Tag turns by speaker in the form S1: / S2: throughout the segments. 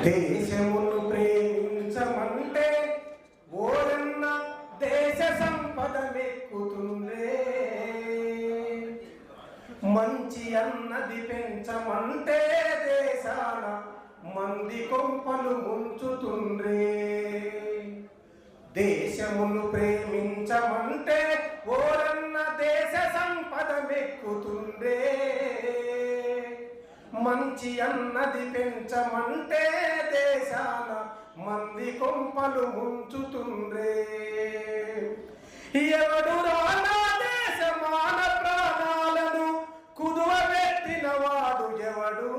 S1: దేశమును ప్రేమించమంటే ఓరన్న దేశ సంపద మెక్కుతుందే, మంచి అన్నది పెంచమంటే దేశాన మంది కొంపలు ముంచుతుండ్రే. దేశమును ప్రేమించమంటే ఓరన్న దేశ సంపద మెక్కుతుండే, మంచి అన్నది పెంచమంటే దేశాన మంది కొంపలు ముంచుతుండ్రే. ఎవడు రానా దేశమాన ప్రాణాలను కుదువబెట్టిన వాడు ఎవడు,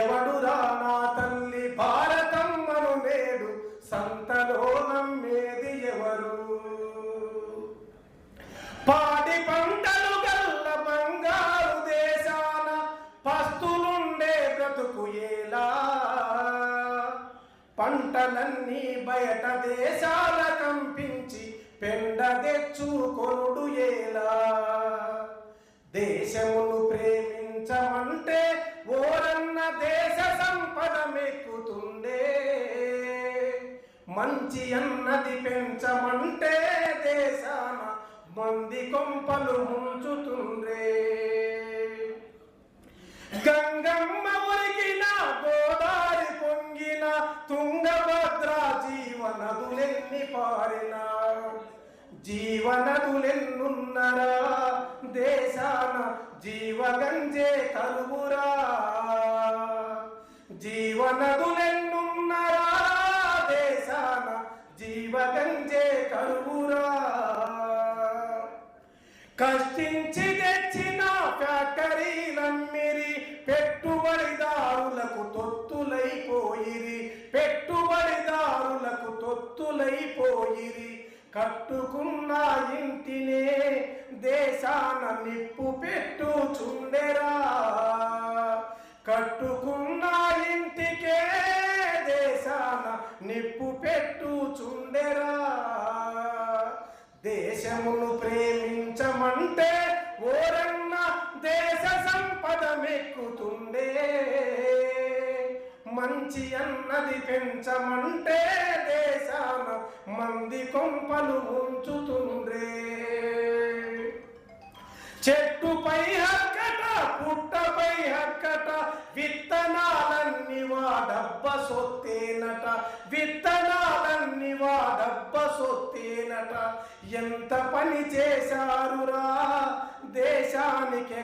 S1: ఎవడు రానా తల్లి భారతమ్మను నేడు సంతలో నమ్మేది ఎవరు. పాడి పంటలు గల్ల బంగారు దేశాన పస్తులుండే బ్రతుకు ఎలా, పంటలన్నీ బయట దేశాల కంపించి పెండ తెచ్చుకొనుడు ఎలా. దేశమును ప్రేమించమంటే ఓరన్న దేశ సంపద మెక్కుతుండే, మంచి అన్నది పెంచమంటే దేశాన మంది కొంపలు ముంచుతుండ్రే. గంగమ్మ ఉరికిన గోదారి పొంగిన తుంగభద్ర జీవనదులెన్ని పారిన, జీవనదులెన్నున్నరా దేశాన జీవగంజే కరువురా. జీవనదులెన్నున్నరా దేశాన జీవగంజే కరువురా. కష్టించి తెచ్చిన ఫ్యాక్టరీలమ్మిరి పెట్టుబడిదారులకు తొత్తులైపోయిరి, పెట్టుబడిదారులకు తొత్తులైపోయిరి. కట్టుకున్న ఇంటినే దేశాన నిప్పు పెట్టుచుండెరా, కట్టుకున్న ఇంటికే దేశాన నిప్పు పెట్టుచుండెరా. దేశమును ప్రేమించమంటే ఓరన్న దేశ సంపద మెక్కుతుండే, మంచి అన్నది పెంచమంటే దేశాన మంది కొంపలు ముంచుతుండ్రే. చెట్టుపై హక్కట పుట్టపై హక్కట విత్తనాలన్నీ వాడబ్బ సొత్తేనట, విత్తనాలన్నీ వాడబ్బ సొత్తేనట. ఎంత పని చేశారురా దేశానికి